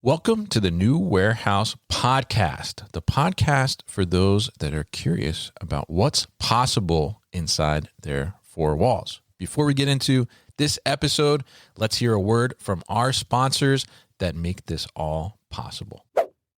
Welcome to the New Warehouse Podcast, the podcast for those that are curious about what's possible inside their four walls. Before we get into this episode, let's hear a word from our sponsors that make this all possible.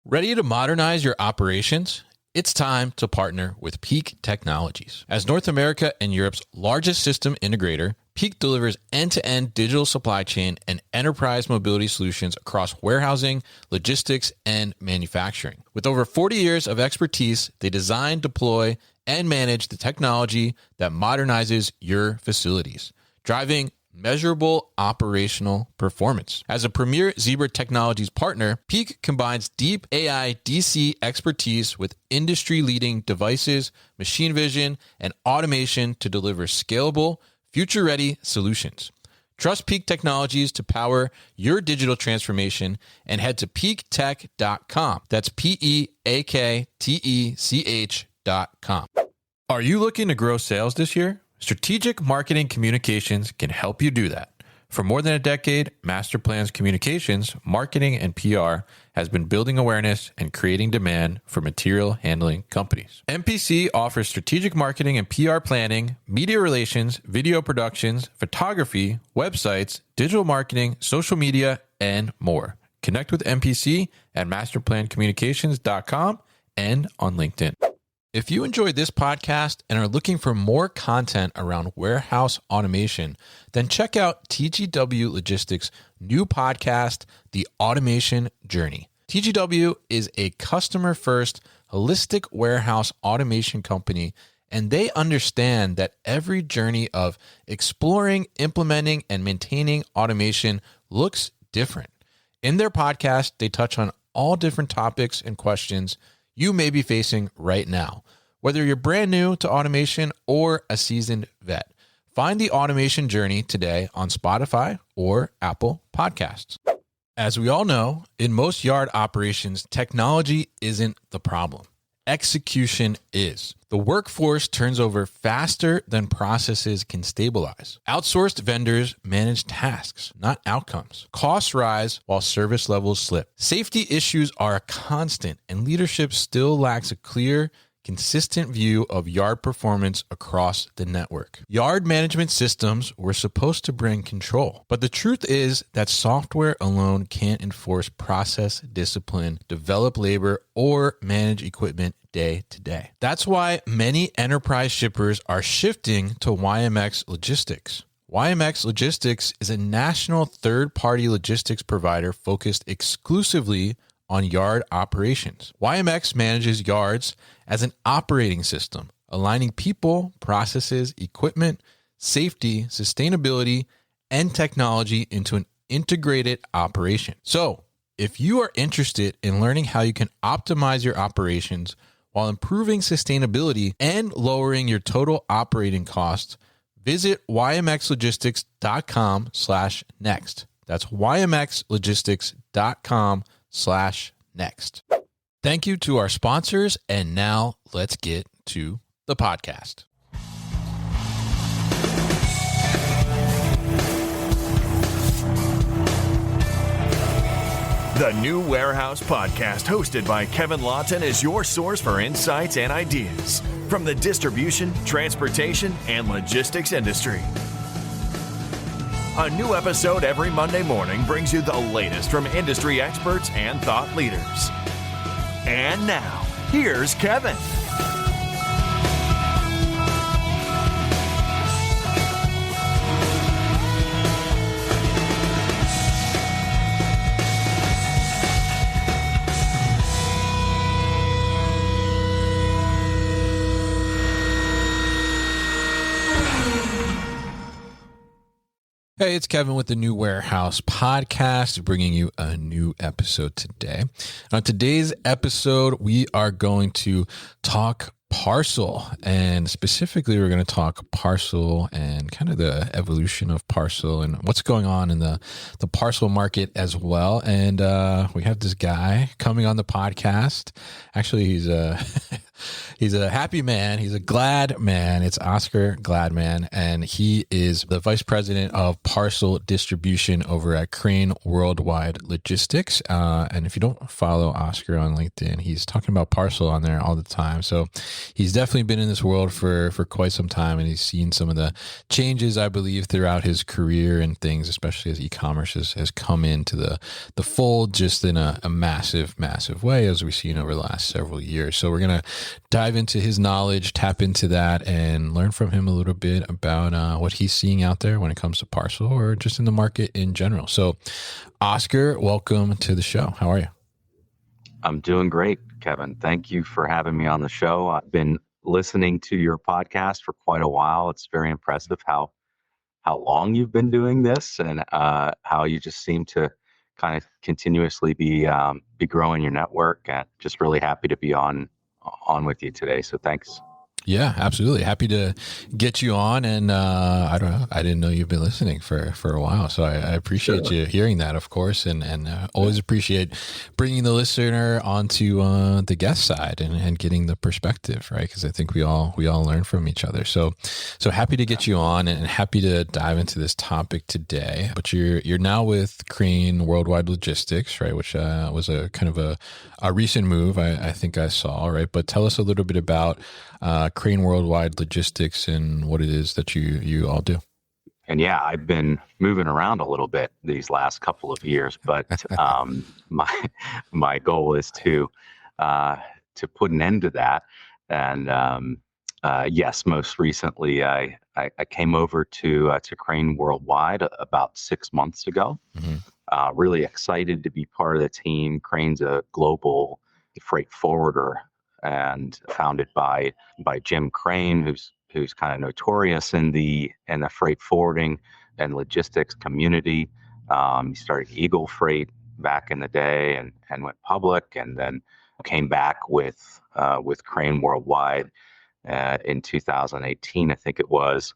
Ready to modernize your operations? It's time to partner with Peak Technologies. As North America and Europe's largest system integrator, Peak delivers end-to-end digital supply chain and enterprise mobility solutions across warehousing, logistics, and manufacturing. With over 40 years of expertise, they design, deploy, and manage the technology that modernizes your facilities, driving measurable operational performance. As a premier Zebra Technologies partner, Peak combines deep AI DC expertise with industry-leading devices, machine vision, and automation to deliver scalable, future-ready solutions. Trust Peak Technologies to power your digital transformation and head to peaktech.com. That's peaktech.com. Are you looking to grow sales this year? Strategic Marketing Communications can help you do that. For more than a decade, Master Plans Communications, Marketing, and PR has been building awareness and creating demand for material handling companies. MPC offers strategic marketing and PR planning, media relations, video productions, photography, websites, digital marketing, social media, and more. Connect with MPC at masterplancommunications.com and on LinkedIn. If you enjoyed this podcast and are looking for more content around warehouse automation, then check out TGW Logistics' new podcast, The Automation Journey. TGW is a customer-first, holistic warehouse automation company, and they understand that every journey of exploring, implementing, and maintaining automation looks different. In their podcast, they touch on all different topics and questions you may be facing right now. Whether you're brand new to automation or a seasoned vet, find the automation journey today on Spotify or Apple Podcasts. As we all know, in most yard operations, technology isn't the problem. Execution is. The workforce turns over faster than processes can stabilize. Outsourced vendors manage tasks, not outcomes. Costs rise while service levels slip. Safety issues are a constant, and leadership still lacks a clear, consistent view of yard performance across the network. Yard management systems were supposed to bring control, but the truth is that software alone can't enforce process discipline, develop labor, or manage equipment day to day. That's why many enterprise shippers are shifting to YMX Logistics. YMX Logistics is a national third-party logistics provider focused exclusively on yard operations. YMX manages yards as an operating system, aligning people, processes, equipment, safety, sustainability, and technology into an integrated operation. So, if you are interested in learning how you can optimize your operations while improving sustainability and lowering your total operating costs, visit ymxlogistics.com/next. That's ymxlogistics.com/next. Thank you to our sponsors, and now let's get to the podcast. The New Warehouse Podcast, hosted by Kevin Lawton, is your source for insights and ideas from the distribution, transportation, and logistics industry. A new episode every Monday morning brings you the latest from industry experts and thought leaders. And now, here's Kevin. Hey, it's Kevin with the New Warehouse Podcast, bringing you a new episode today. On today's episode, we are going to talk parcel, and specifically we're going to talk parcel and kind of the evolution of parcel and what's going on in the parcel market as well. And we have this guy coming on the podcast. Actually, He's a happy man. He's a glad man. It's Oscar Gladman, and he is the vice president of parcel distribution over at Crane Worldwide Logistics. And if you don't follow Oscar on LinkedIn, he's talking about parcel on there all the time. So he's definitely been in this world for quite some time, and he's seen some of the changes, I believe, throughout his career and things, especially as e-commerce has come into the fold just in a massive way, as we've seen over the last several years. So we're going to dive into his knowledge, tap into that, and learn from him a little bit about what he's seeing out there when it comes to parcel or just in the market in general. So Oscar, welcome to the show. How are you? I'm doing great, Kevin. Thank you for having me on the show. I've been listening to your podcast for quite a while. It's very impressive how long you've been doing this, and how you just seem to kind of continuously be growing your network. And just really happy to be on with you today. So thanks. Yeah, absolutely. Happy to get you on. And I don't know, I didn't know you've been listening for a while. So I appreciate you hearing that, of course, and always appreciate bringing the listener onto the guest side and getting the perspective, right? Because I think we all learn from each other. So happy to get you on and happy to dive into this topic today. But you're now with Crane Worldwide Logistics, right? Which was a kind of a recent move, I think I saw, right? But tell us a little bit about Crane Worldwide Logistics and what it is that you all do. And yeah, I've been moving around a little bit these last couple of years, but my goal is to put an end to that. And yes, most recently I came over to Crane Worldwide about 6 months ago. Mm-hmm. Really excited to be part of the team. Crane's a global freight forwarder, and founded by Jim Crane, who's kind of notorious in the freight forwarding and logistics community. He started Eagle Freight back in the day and went public, and then came back with Crane Worldwide in 2018, I think it was.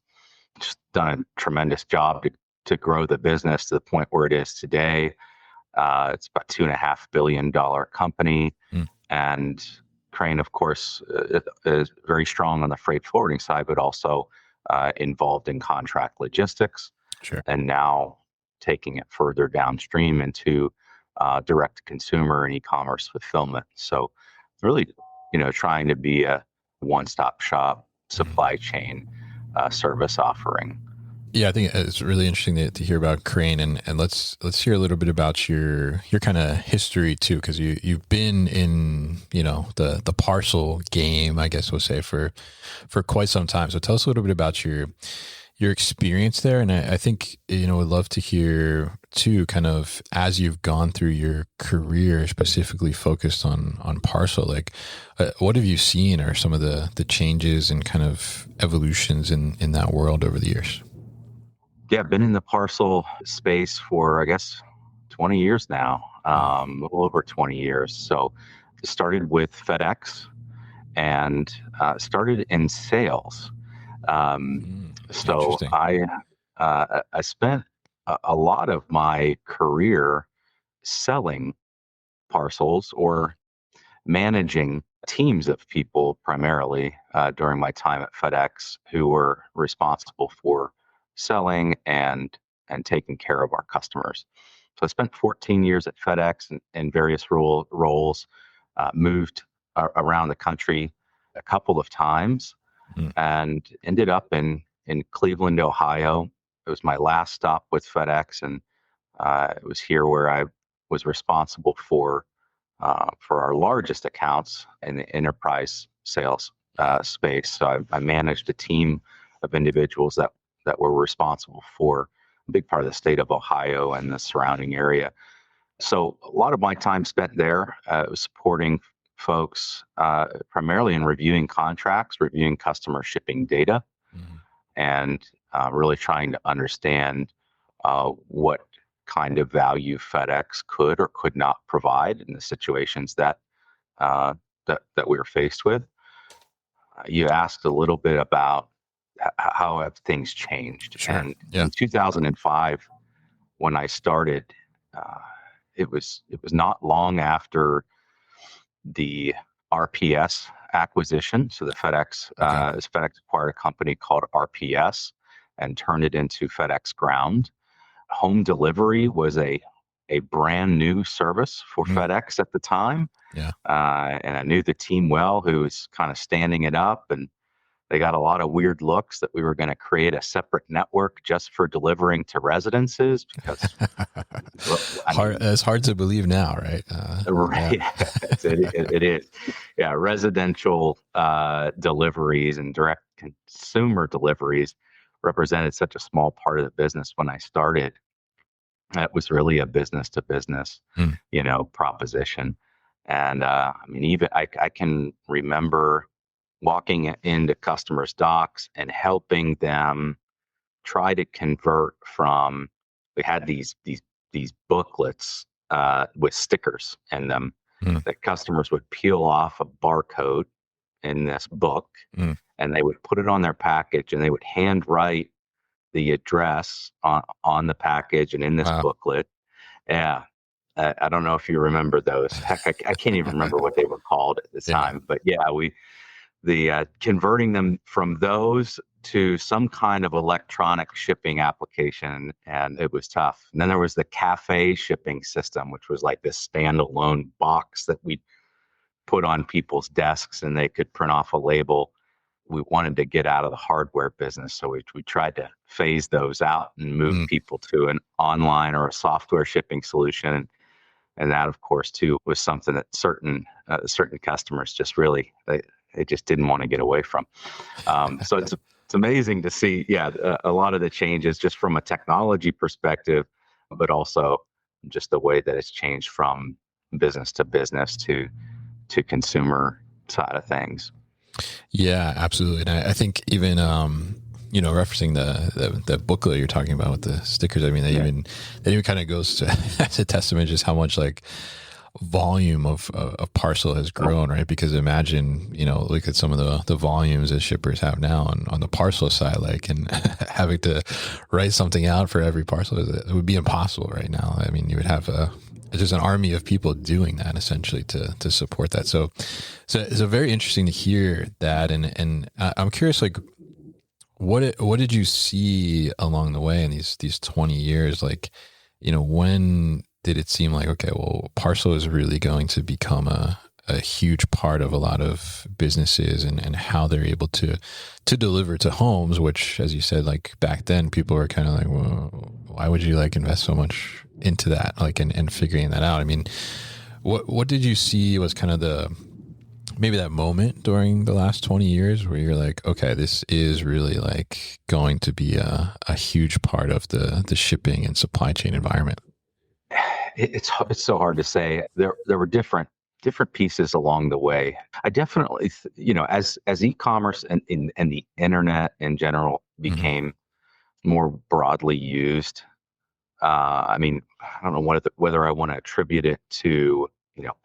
Just done a tremendous job to grow the business to the point where it is today. It's about $2.5 billion company, and Crane, of course, is very strong on the freight forwarding side, but also involved in contract logistics. Sure. And now taking it further downstream into direct consumer and e-commerce fulfillment. So really, trying to be a one-stop shop supply chain service offering. Yeah, I think it's really interesting to hear about Crane, and let's hear a little bit about your kind of history too, because you've been in the parcel game, I guess we'll say, for quite some time. So tell us a little bit about your experience there, and I think would love to hear too, kind of as you've gone through your career, specifically focused on parcel. Like, what have you seen, or some of the changes and kind of evolutions in that world over the years? Yeah, I've been in the parcel space for, I guess, 20 years now, a little over 20 years. So started with FedEx and started in sales. So I spent a lot of my career selling parcels or managing teams of people primarily during my time at FedEx, who were responsible for selling and taking care of our customers. So I spent 14 years at FedEx in various roles, moved around the country a couple of times, and ended up in Cleveland, Ohio. It was my last stop with FedEx, and it was here where I was responsible for our largest accounts in the enterprise sales space. So I managed a team of individuals that were responsible for a big part of the state of Ohio and the surrounding area. So a lot of my time spent there was supporting folks primarily in reviewing contracts, reviewing customer shipping data, and really trying to understand what kind of value FedEx could or could not provide in the situations that we were faced with. You asked a little bit about how have things changed. Sure. And Yeah. in 2005, when I started, it was not long after the RPS acquisition. So the FedEx acquired a company called RPS and turned it into FedEx Ground. Home delivery was a brand new service for FedEx at the time. Yeah. And I knew the team well, who was kind of standing it up, and they got a lot of weird looks that we were going to create a separate network just for delivering to residences because It's hard to believe now, right? Right. Yeah. It is. Yeah. Residential deliveries and direct consumer deliveries represented such a small part of the business when I started. That was really a business to business, proposition. And I mean, even I can remember walking into customers' docks and helping them try to convert from. We had these booklets with stickers in them that customers would peel off a barcode in this book, and they would put it on their package, and they would handwrite the address on the package and in this booklet. Yeah. I don't know if you remember those. Heck, I can't even remember what they were called at the time. But yeah, converting them from those to some kind of electronic shipping application, and it was tough. And then there was the cafe shipping system, which was like this standalone box that we put on people's desks, and they could print off a label. We wanted to get out of the hardware business, so we tried to phase those out and move people to an online or a software shipping solution. And that, of course, too, was something that certain customers just really they just didn't want to get away from. So it's amazing to see, a lot of the changes just from a technology perspective, but also just the way that it's changed from business to business to consumer side of things. Yeah, absolutely. And I think even referencing the booklet you're talking about with the stickers, I mean, that even kind of goes to as a testament just how much like volume of parcel has grown, right? Because imagine, look at some of the volumes that shippers have now on the parcel side, like, and having to write something out for every parcel, it would be impossible right now. I mean, you would have just an army of people doing that essentially to support that. So it's very interesting to hear that. And I'm curious, like, what did you see along the way in these 20 years? Like, when did it seem like, okay, well, parcel is really going to become a huge part of a lot of businesses and how they're able to deliver to homes, which, as you said, like back then people were kind of like, well, why would you like invest so much into that? Like, and figuring that out. I mean, what did you see was kind of maybe that moment during the last 20 years where you're like, okay, this is really like going to be a huge part of the shipping and supply chain environment? It's so hard to say. There were different pieces along the way. I definitely, as e-commerce and the internet in general became more broadly used. I mean, I don't know whether I want to attribute it to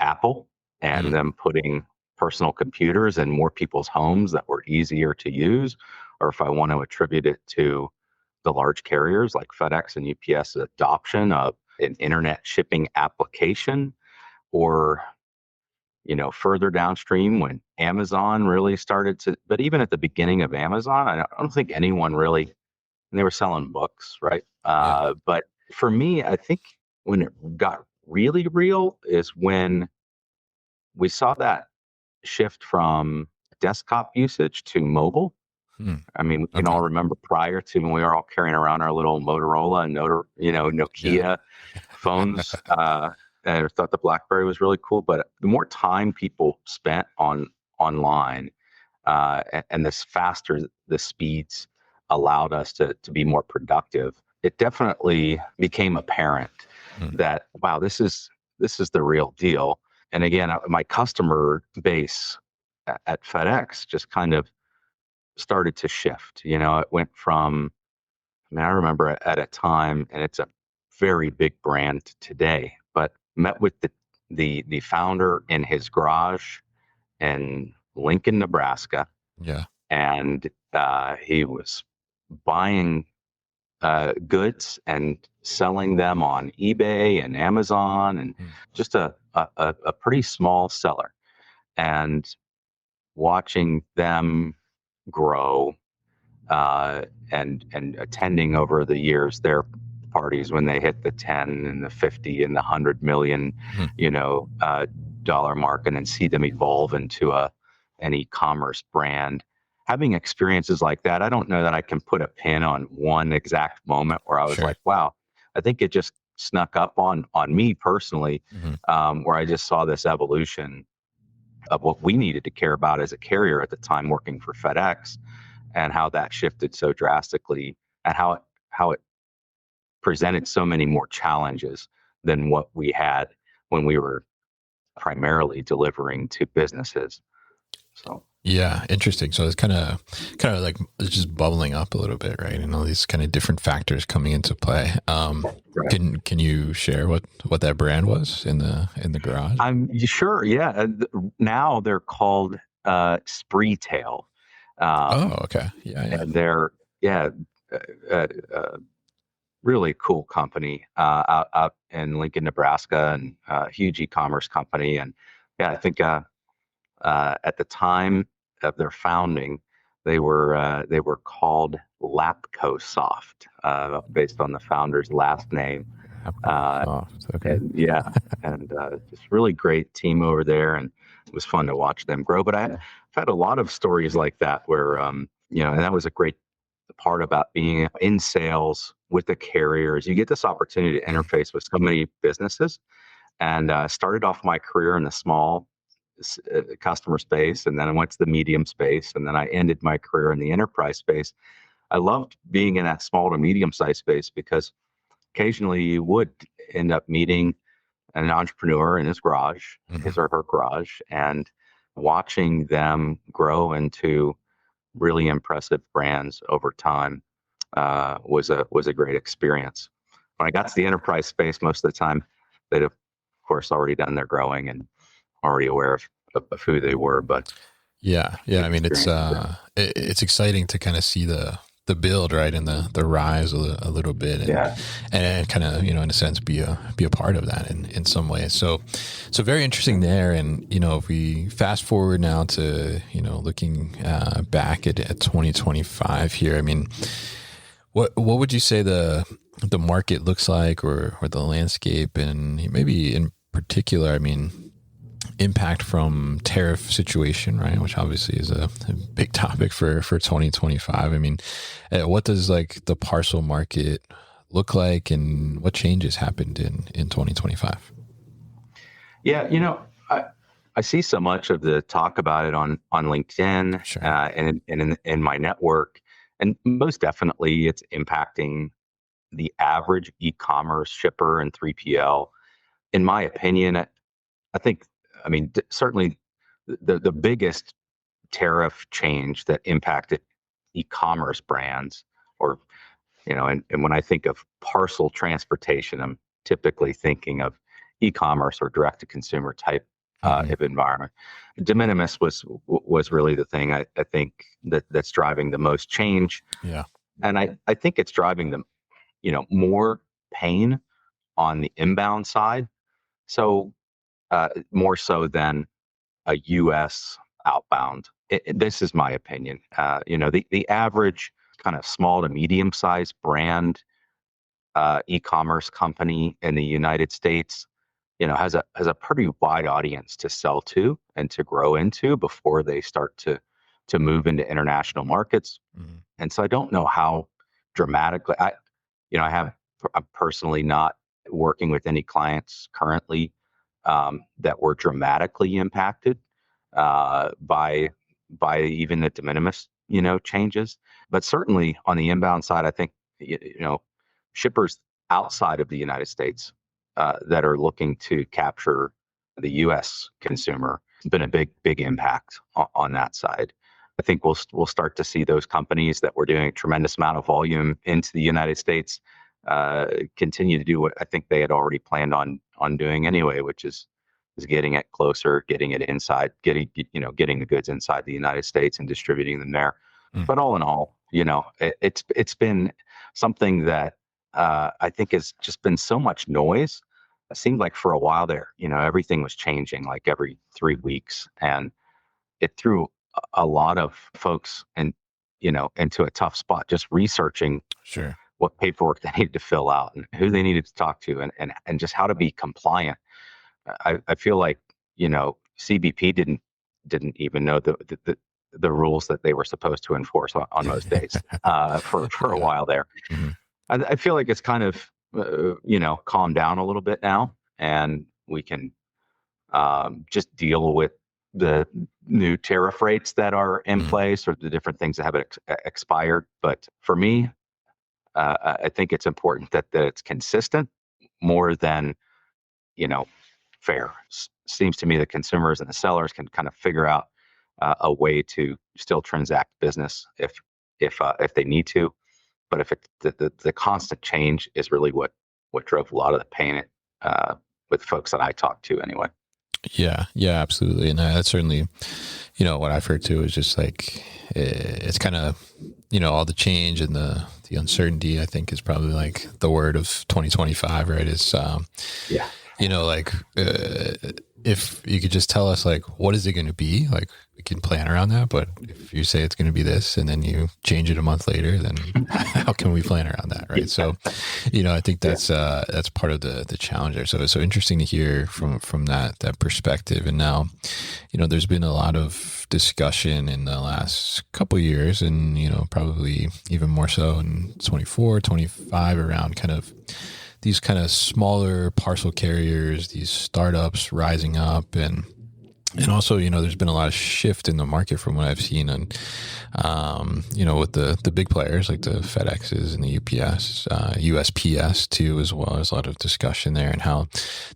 Apple and them putting personal computers in more people's homes that were easier to use, or if I want to attribute it to the large carriers like FedEx and UPS adoption of an internet shipping application, or further downstream when Amazon really started to. But even at the beginning of Amazon, I don't think anyone really. And they were selling books, right? But for me, I think when it got really real is when we saw that shift from desktop usage to mobile. I mean, we can all remember prior to when we were all carrying around our little Motorola and Nokia phones. And I thought the BlackBerry was really cool. But the more time people spent online, and this faster the speeds allowed us to be more productive, it definitely became apparent that, wow, this is the real deal. And again, my customer base at FedEx just kind of started to shift. It went from, I remember at a time, and it's a very big brand today, but met with the founder in his garage in Lincoln, Nebraska. Yeah. And he was buying goods and selling them on eBay and Amazon, and just a pretty small seller. And watching them grow, and attending over the years their parties when they hit the 10 and the 50 and the 100 million, dollar mark, and then see them evolve into an e-commerce brand. Having experiences like that, I don't know that I can put a pin on one exact moment where I was like, wow, I think it just snuck up on me personally, where I just saw this evolution of what we needed to care about as a carrier at the time working for FedEx, and how that shifted so drastically, and how it presented so many more challenges than what we had when we were primarily delivering to businesses. So yeah, interesting. So it's kind of like it's just bubbling up a little bit, right? And all these kind of different factors coming into play. right. Can you share what that brand was in the garage? I'm sure. Yeah. Now they're called Spreetail. Okay. Yeah. And they're really cool company out in Lincoln, Nebraska, and huge e-commerce company. And yeah, I think at the time of their founding, they were called Lapcosoft, based on the founder's last name. Okay. And just really great team over there, and it was fun to watch them grow. But I've had a lot of stories like that where, and that was a great part about being in sales with the carriers. You get this opportunity to interface with so many businesses, and started off my career in the small customer space, and then I went to the medium space, and then I ended my career in the enterprise space. I loved being in that small to medium sized space because occasionally you would end up meeting an entrepreneur in his garage, his or her garage, and watching them grow into really impressive brands over time was a great experience. When I got to the enterprise space, most of the time they'd have, of course, already done their growing and already aware of who they were. But yeah. I mean, it's exciting to kind of see the build, right, and the rise a little bit, and kind of, in a sense be a part of that in some ways. So very interesting there. And if we fast forward now to looking back at 2025 here, I mean, what would you say the market looks like, or the landscape, and maybe in particular, I mean, impact from tariff situation, right? Which obviously is a big topic for 2025. I mean, what does like the parcel market look like, and what changes happened in 2025? Yeah, I see so much of the talk about it on LinkedIn, Sure. And in my network, and most definitely it's impacting the average e-commerce shipper and 3PL. In my opinion, I think, I mean, certainly the biggest tariff change that impacted e-commerce brands, or, and when I think of parcel transportation, I'm typically thinking of e-commerce or direct to consumer type of environment. De minimis was really the thing I think that's driving the most change. Yeah. And I think it's driving them, more pain on the inbound side. So more so than a U.S. outbound. This is my opinion. The average kind of small to medium sized brand e-commerce company in the United States, has a pretty wide audience to sell to and to grow into before they start to move into international markets. And so I don't know how dramatically I'm personally not working with any clients currently that were dramatically impacted by even the de minimis, changes. But certainly on the inbound side, I think, shippers outside of the United States that are looking to capture the U.S. consumer, has been a big impact on that side. I think we'll start to see those companies that were doing a tremendous amount of volume into the United States continue to do what I think they had already planned on doing anyway, which is getting it closer, getting it inside, getting the goods inside the United States and distributing them there. But all in all, it's been something that I think has just been so much noise. It seemed like for a while there, everything was changing like every 3 weeks, and it threw a lot of folks into a tough spot, just researching Sure. what paperwork they needed to fill out and who they needed to talk to and just how to be compliant. I feel like, CBP didn't even know the rules that they were supposed to enforce on those days for a while there. Mhm. I feel like it's kind of, calmed down a little bit now, and we can just deal with the new tariff rates that are in place or the different things that have expired. But for me, I think it's important that it's consistent more than, fair. Seems to me the consumers and the sellers can kind of figure out a way to still transact business if they need to. But if the constant change is really what drove a lot of the pain with folks that I talked to anyway. Yeah, absolutely. And that's certainly, what I've heard too is just like, it's kind of, all the change and the uncertainty, I think, is probably like the word of 2025, right? Is, if you could just tell us, like, what is it going to be? Like, we can plan around that. But if you say it's going to be this and then you change it a month later, then how can we plan around that, right? So, I think that's part of the challenge there. So it's so interesting to hear from that perspective. And now, there's been a lot of discussion in the last couple of years, and probably even more so in 24, 25, around kind of these kind of smaller parcel carriers, these startups rising up, and also, there's been a lot of shift in the market from what I've seen, and with the big players like the FedExes and the UPS, USPS too, as well. As a lot of discussion there and how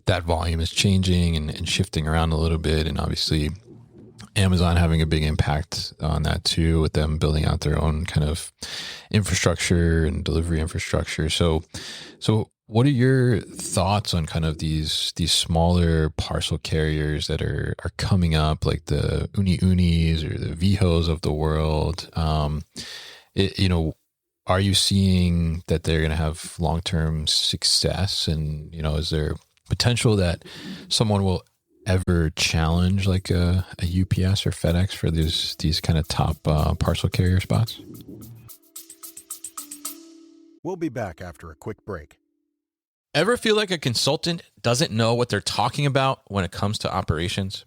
that volume is changing and shifting around a little bit, and obviously Amazon having a big impact on that too, with them building out their own kind of infrastructure and delivery infrastructure. So what are your thoughts on kind of these smaller parcel carriers that are coming up, like the Unis or the Vihos of the world? Are you seeing that they're going to have long-term success? And, is there potential that someone will ever challenge like a UPS or FedEx for these kind of top parcel carrier spots? We'll be back after a quick break. Ever feel like a consultant doesn't know what they're talking about when it comes to operations?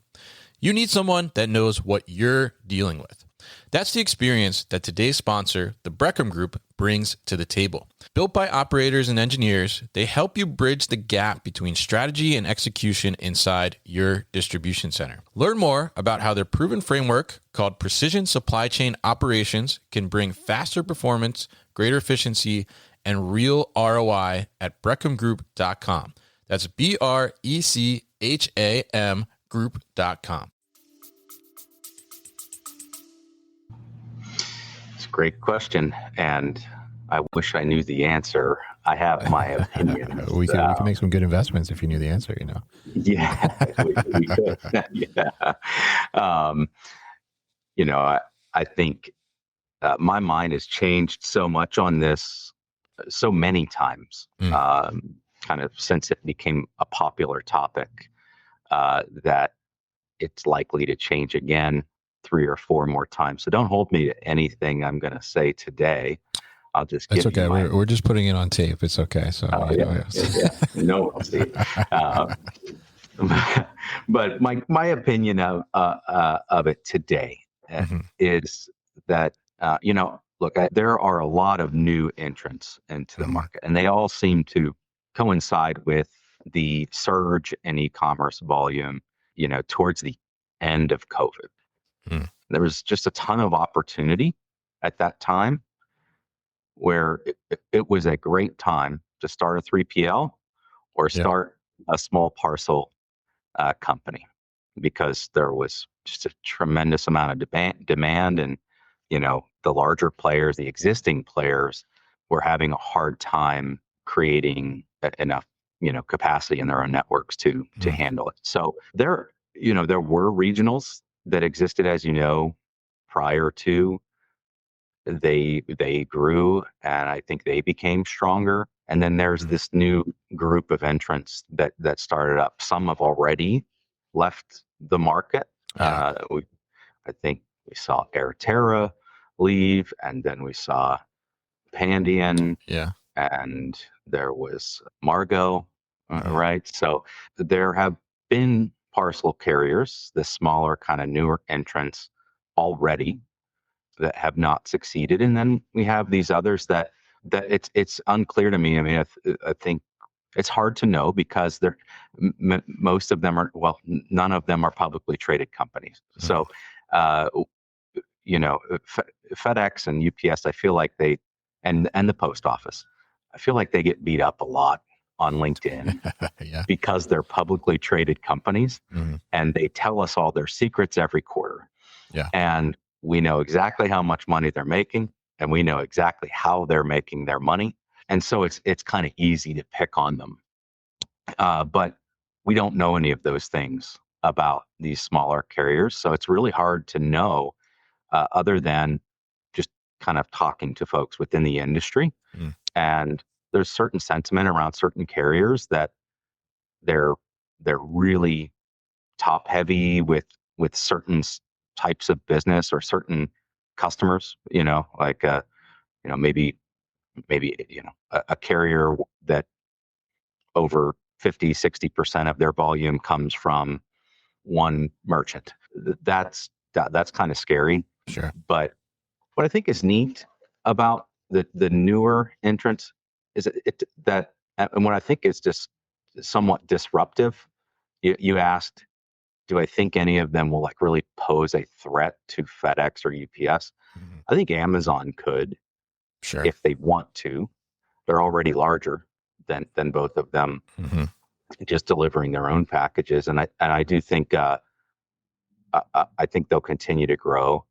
You need someone that knows what you're dealing with. That's the experience that today's sponsor, the Breckham Group, brings to the table. Built by operators and engineers, they help you bridge the gap between strategy and execution inside your distribution center. Learn more about how their proven framework called Precision Supply Chain Operations can bring faster performance, greater efficiency, and real ROI at breckhamgroup.com. That's BRECHAM group.com. It's a great question, and I wish I knew the answer. I have my opinion. we can make some good investments if you knew the answer, Yeah, we could. Yeah. I think my mind has changed so much on this so many times, kind of since it became a popular topic, that it's likely to change again 3 or 4 more times. So don't hold me to anything I'm going to say today. I'll just That's give okay. you We're just putting it on tape. It's okay. So yeah. No, we'll see. But my opinion of it today is that look, there are a lot of new entrants into the market, and they all seem to coincide with the surge in e-commerce volume, towards the end of COVID. There was just a ton of opportunity at that time where it was a great time to start a 3PL or start a small parcel company, because there was just a tremendous amount of demand, and the larger players, the existing players, were having a hard time creating enough capacity in their own networks to handle it. So there were regionals that existed, as prior to. They grew, and I think they became stronger. And then there's this new group of entrants that started up. Some have already left the market. I think We saw Airterra leave, and then we saw Pandian, Yeah. and there was Margo, Mhm. right? So there have been parcel carriers, the smaller kind of newer entrants already that have not succeeded, and then we have these others that it's unclear to me. I mean, I think it's hard to know because they're most of them are none of them are publicly traded companies. Mhm. So, uh, FedEx and UPS, I feel like and the post office, I feel like they get beat up a lot on LinkedIn Yeah. because they're publicly traded companies Mhm. and they tell us all their secrets every quarter. Yeah. And we know exactly how much money they're making, and we know exactly how they're making their money. And so it's kind of easy to pick on them. But we don't know any of those things about these smaller carriers. So it's really hard to know other than just kind of talking to folks within the industry. Mm. And there's certain sentiment around certain carriers that they're they're really top heavy with certain types of business or certain customers, like maybe a carrier that over 50-60% of their volume comes from one merchant. That's kind of scary. Sure. But what I think is neat about the newer entrants is and what I think is just somewhat disruptive. You asked, do I think any of them will like really pose a threat to FedEx or UPS? Mhm. I think Amazon could Sure. if they want to. They're already larger than both of them, Mhm. just delivering their own packages. And I do think I think they'll continue to grow.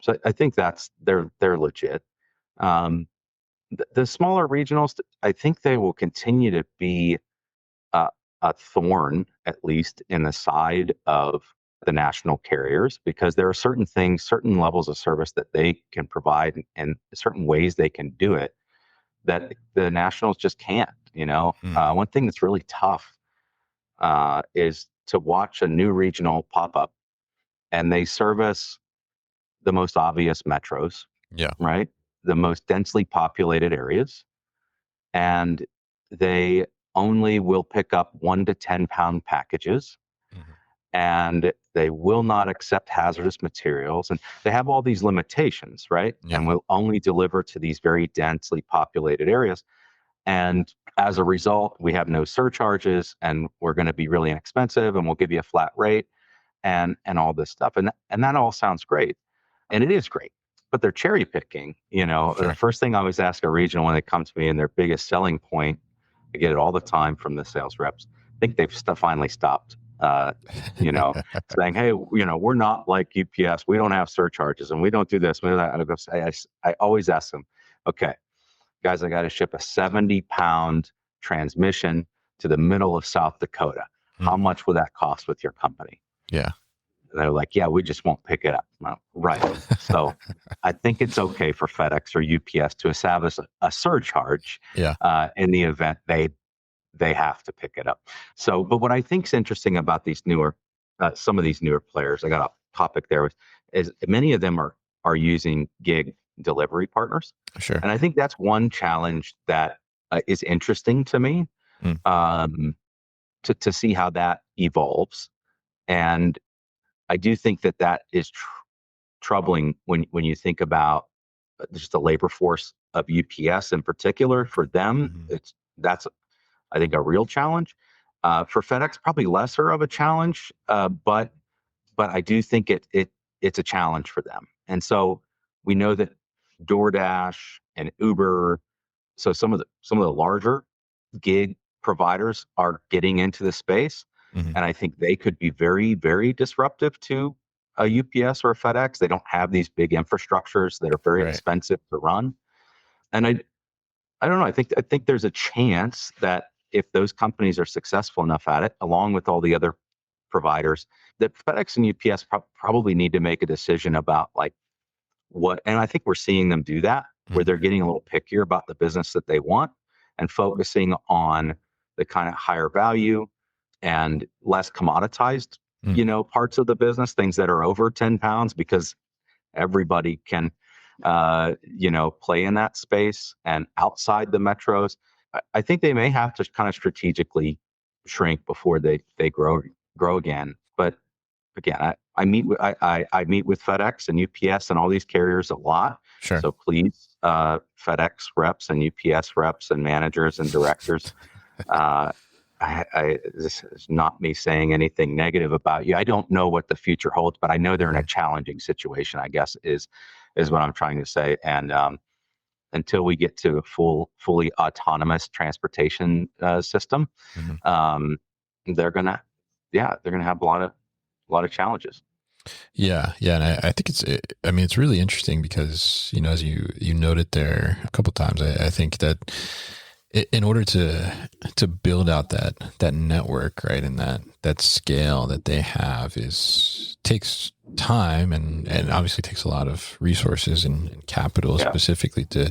So I think they're legit. Um, the smaller regionals, I think they will continue to be a, a thorn, at least in the side of the national carriers, because there are certain things, certain levels of service that they can provide, and certain ways they can do it that the nationals just can't. Mm. One thing that's really tough is to watch a new regional pop up, and they service the most obvious metros, Yeah. right? The most densely populated areas, and they only will pick up 1 to 10 pound packages, Mhm. and they will not accept hazardous materials. And they have all these limitations, right? Yeah. And will only deliver to these very densely populated areas. And as a result, we have no surcharges, and we're going to be really inexpensive, and we'll give you a flat rate and all this stuff. And that all sounds great. And it is great. But they're cherry picking. The Sure. first thing I always ask a regional when they come to me and their biggest selling point, I get it all the time from the sales reps. I think they've finally stopped, saying, hey, we're not like UPS. We don't have surcharges and we don't do this. We don't do that. And I always ask them, okay, guys, I got to ship a 70-pound transmission to the middle of South Dakota. How Mhm. much would that cost with your company? Yeah. And they're like, yeah, we just won't pick it up. Well, right. So I think it's okay for FedEx or UPS to establish a surcharge Yeah. in the event they have to pick it up. So, but what I think is interesting about these some of these newer players, I got a topic there, is many of them are using gig delivery partners. Sure. And I think that's one challenge that is interesting to me, Mm. to see how that evolves. And I do think that is troubling when you think about just the labor force of UPS in particular. For them, Mhm. that's I think a real challenge. For FedEx, probably lesser of a challenge, but I do think it's a challenge for them. And so we know that DoorDash and Uber, so some of the larger gig providers are getting into the space, Mhm. and I think they could be very, very disruptive to a UPS or a FedEx. They don't have these big infrastructures that are very Right. expensive to run, and I don't know. I think there's a chance that if those companies are successful enough at it, along with all the other providers, that FedEx and UPS probably need to make a decision about like what, and I think we're seeing them do that, where Mhm. they're getting a little pickier about the business that they want and focusing on the kind of higher value and less commoditized, Mm. parts of the business, things that are over 10 pounds, because everybody can, play in that space. And outside the metros, I think they may have to kind of strategically shrink before they grow again. But again, I meet with I meet with FedEx and UPS and all these carriers a lot. Sure. So please, FedEx reps and UPS reps and managers and directors, this is not me saying anything negative about you. I don't know what the future holds, but I know they're in a challenging situation, I guess is what I'm trying to say. And until we get to a fully autonomous transportation system, they're gonna have a lot of challenges. Yeah. And I think it's really interesting because, as you noted there a couple of times, I think that in order to build out that network, right, and that scale that they have takes time and obviously takes a lot of resources and capital specifically to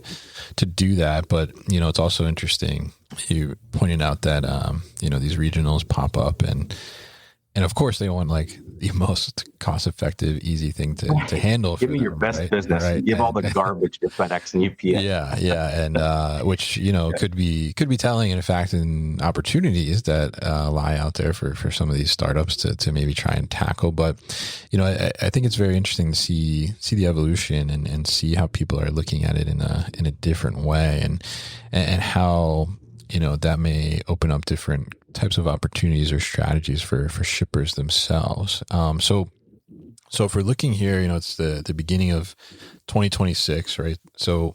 do that. But it's also interesting. You pointed out that these regionals pop up and of course they want like the most cost-effective, easy thing to handle. Give me your best business. Right? Give all the garbage to FedEx and UPS. Yeah, and which could be telling, in fact, in opportunities that lie out there for some of these startups to maybe try and tackle. But I think it's very interesting to see the evolution and see how people are looking at it in a different way, and how that may open up different types of opportunities or strategies for shippers themselves. So if we're looking here, it's the beginning of 2026, right? So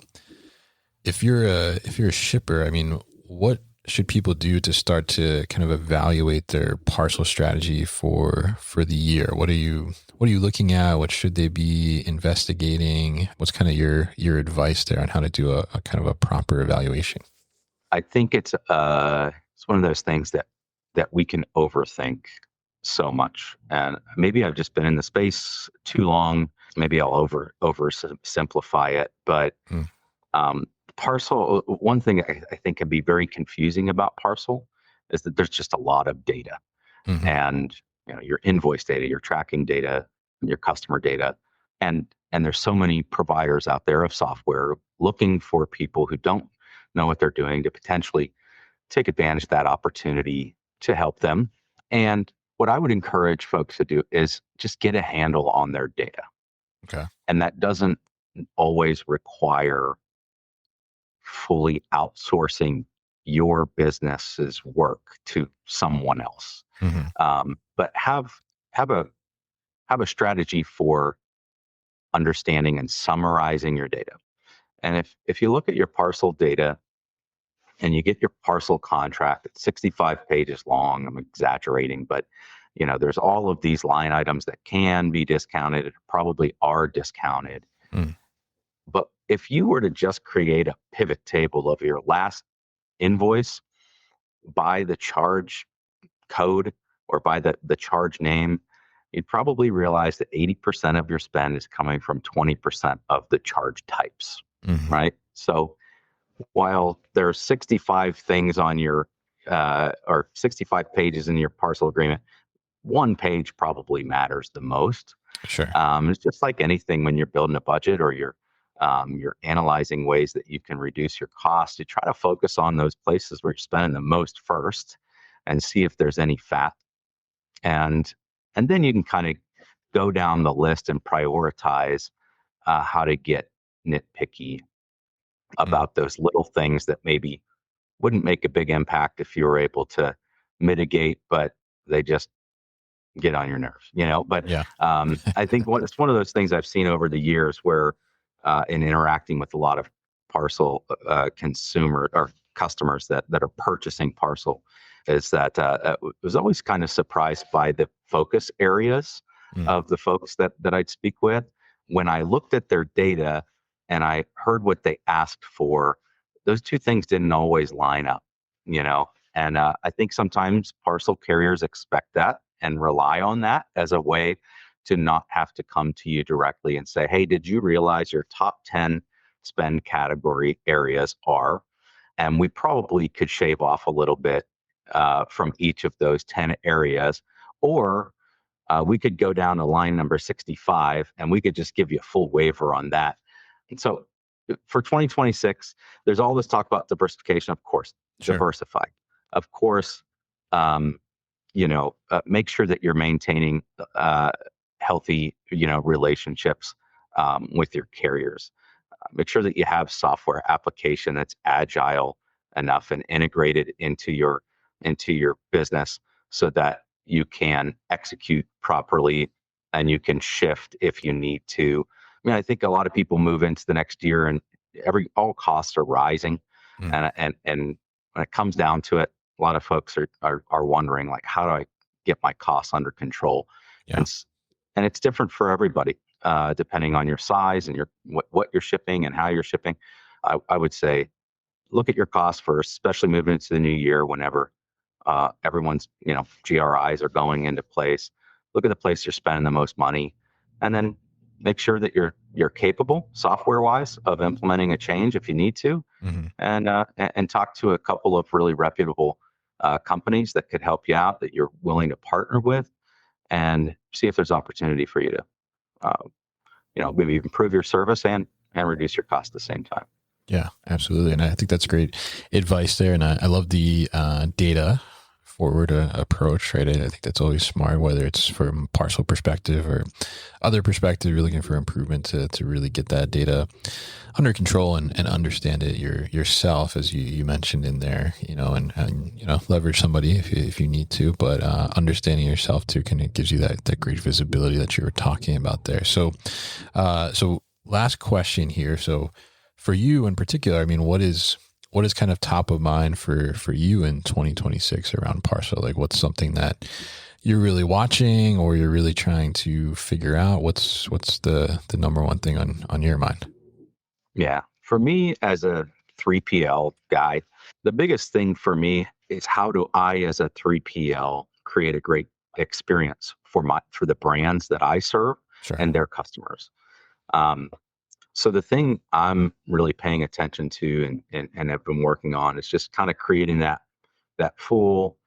if you're a shipper, I mean, what should people do to start to kind of evaluate their parcel strategy for the year? What are you looking at? What should they be investigating? What's kind of your advice there on how to do a kind of a proper evaluation? I think it's one of those things that we can overthink so much. And maybe I've just been in the space too long. Maybe I'll simplify it. But parcel, one thing I think can be very confusing about parcel is that there's just a lot of data. And your invoice data, your tracking data, your customer data. And there's so many providers out there of software looking for people who don't know what they're doing to potentially take advantage of that opportunity to help them. And what I would encourage folks to do is just get a handle on their data. Okay. And that doesn't always require fully outsourcing your business's work to someone else. But have a strategy for understanding and summarizing your data. And if you look at your parcel data and you get your parcel contract, it's 65 pages long, I'm exaggerating, but there's all of these line items that can be discounted, probably are discounted. But if you were to just create a pivot table of your last invoice by the charge code or by the charge name, you'd probably realize that 80% of your spend is coming from 20% of the charge types. Right? So while there's 65 things on your, or 65 pages in your parcel agreement, one page probably matters the most. Sure. It's just like anything when you're building a budget or you're analyzing ways that you can reduce your costs. You try to focus on those places where you're spending the most first and see if there's any fat. And then you can kind of go down the list and prioritize how to get nitpicky about those little things that maybe wouldn't make a big impact if you were able to mitigate, but they just get on your nerves, But I think it's one of those things I've seen over the years where in interacting with a lot of parcel consumer or customers that are purchasing parcel is that I was always kind of surprised by the focus areas of the folks that I'd speak with. When I looked at their data and I heard what they asked for, those two things didn't always line up, and I think sometimes parcel carriers expect that and rely on that as a way to not have to come to you directly and say, hey, did you realize your top 10 spend category areas are? And we probably could shave off a little bit from each of those 10 areas, or we could go down to line number 65 and we could just give you a full waiver on that. And so for 2026, there's all this talk about diversification, of course, Sure. diversify. Of course, make sure that you're maintaining healthy, relationships with your carriers. Make sure that you have software application that's agile enough and integrated into your business so that you can execute properly and you can shift if you need to. I mean, I think a lot of people move into the next year and all costs are rising. And when it comes down to it, a lot of folks are wondering, like, how do I get my costs under control? Yeah. And it's different for everybody, depending on your size and what you're shipping and how you're shipping. I would say, look at your costs first, especially moving into the new year whenever everyone's, GRIs are going into place. Look at the place you're spending the most money, and then make sure that you're capable software-wise of implementing a change if you need to, and talk to a couple of really reputable companies that could help you out, that you're willing to partner with, and see if there's opportunity for you to, maybe improve your service and reduce your cost at the same time. Yeah, absolutely. And I think that's great advice there. And I love the data forward approach, right? I think that's always smart, whether it's from parcel perspective or other perspective, you're looking for improvement to really get that data under control and understand it yourself, as you mentioned in there, and leverage somebody if you need to, but understanding yourself too kind of gives you that great visibility that you were talking about there. So last question here. So for you in particular, I mean, what is kind of top of mind for you in 2026 around parcel? Like, what's something that you're really watching or you're really trying to figure out? What's the number one thing on your mind? Yeah. For me, as a 3PL guy, the biggest thing for me is, how do I, as a 3PL, create a great experience for the brands that I serve and their customers? So the thing I'm really paying attention to and have been working on is just kind of creating that full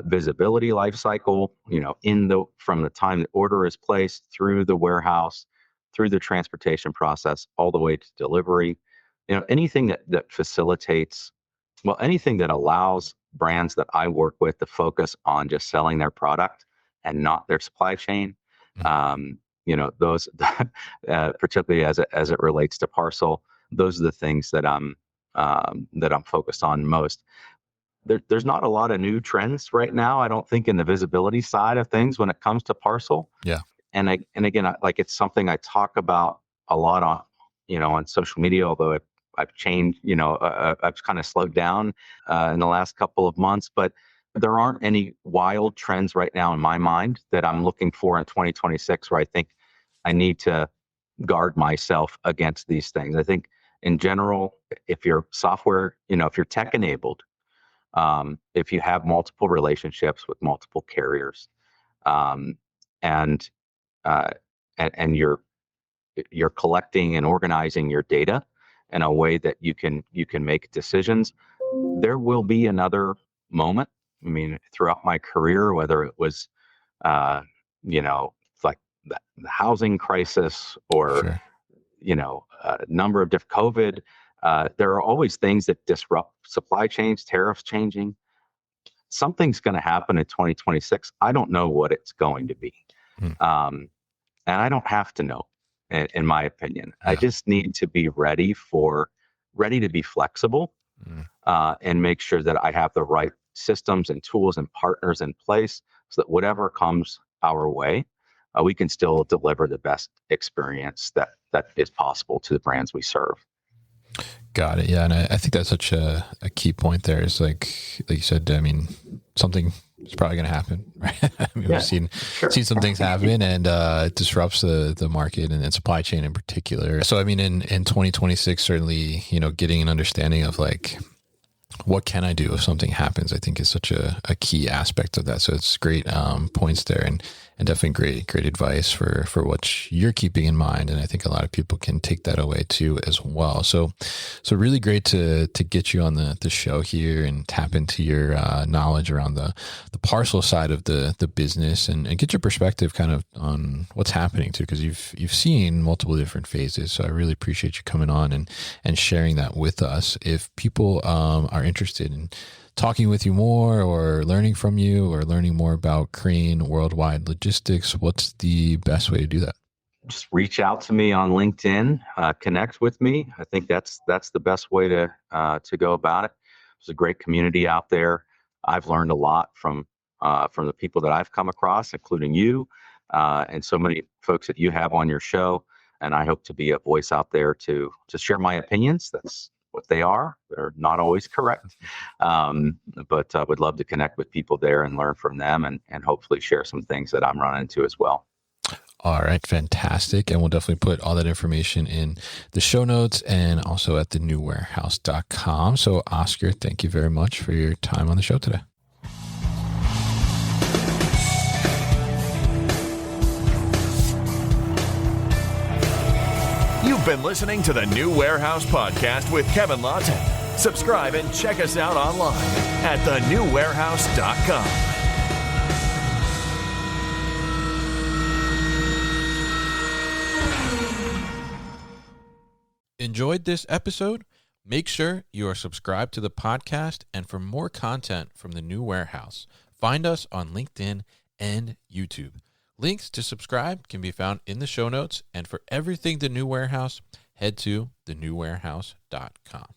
visibility life cycle, from the time the order is placed through the warehouse, through the transportation process, all the way to delivery. Anything that facilitates, anything that allows brands that I work with to focus on just selling their product and not their supply chain. Those, particularly as it relates to parcel, those are the things that I'm focused on most. There's not a lot of new trends right now, I don't think, in the visibility side of things when it comes to parcel. Yeah. And again, it's something I talk about a lot on social media, although I've changed, I've kind of slowed down in the last couple of months, but there aren't any wild trends right now in my mind that I'm looking for in 2026 where I think I need to guard myself against these things. I think in general, if you're software, if you're tech enabled, if you have multiple relationships with multiple carriers, and you're collecting and organizing your data in a way that you can make decisions, there will be another moment. I mean, throughout my career, whether it was, like the housing crisis or, number of different COVID, there are always things that disrupt supply chains, tariffs changing. Something's going to happen in 2026. I don't know what it's going to be. And I don't have to know, in my opinion. Yeah. I just need to be ready to be flexible, and make sure that I have the right systems and tools and partners in place so that whatever comes our way, we can still deliver the best experience that is possible to the brands we serve. Got it. Yeah. And I think that's such a key point there. Is like you said, I mean, something is probably going to happen, right? I mean, we've seen some things happen, and it disrupts the market and supply chain in particular. So, I mean, in 2026, certainly, getting an understanding of like, what can I do if something happens, I think is such a key aspect of that. So it's great points there. And definitely great advice for what you're keeping in mind. And I think a lot of people can take that away too as well. So really great to get you on the show here and tap into your knowledge around the parcel side of the business and get your perspective kind of on what's happening too, because you've seen multiple different phases. So I really appreciate you coming on and sharing that with us. If people are interested in talking with you more or learning from you or learning more about Crane Worldwide Logistics, what's the best way to do that? Just reach out to me on LinkedIn, connect with me. I think that's the best way to go about it. There's a great community out there. I've learned a lot from the people that I've come across, including you, and so many folks that you have on your show. And I hope to be a voice out there to share my opinions. That's what they are. They're not always correct, but I would love to connect with people there and learn from them and hopefully share some things that I'm running into as well. All right, fantastic. And we'll definitely put all that information in the show notes and also at thenewwarehouse.com. So Oscar, thank you very much for your time on the show today. You've been listening to the New Warehouse Podcast with Kevin Lawton. Subscribe and check us out online at thenewwarehouse.com. Enjoyed this episode? Make sure you are subscribed to the podcast, and for more content from the New Warehouse, find us on LinkedIn and YouTube. Links to subscribe can be found in the show notes, and for everything The New Warehouse, head to thenewwarehouse.com.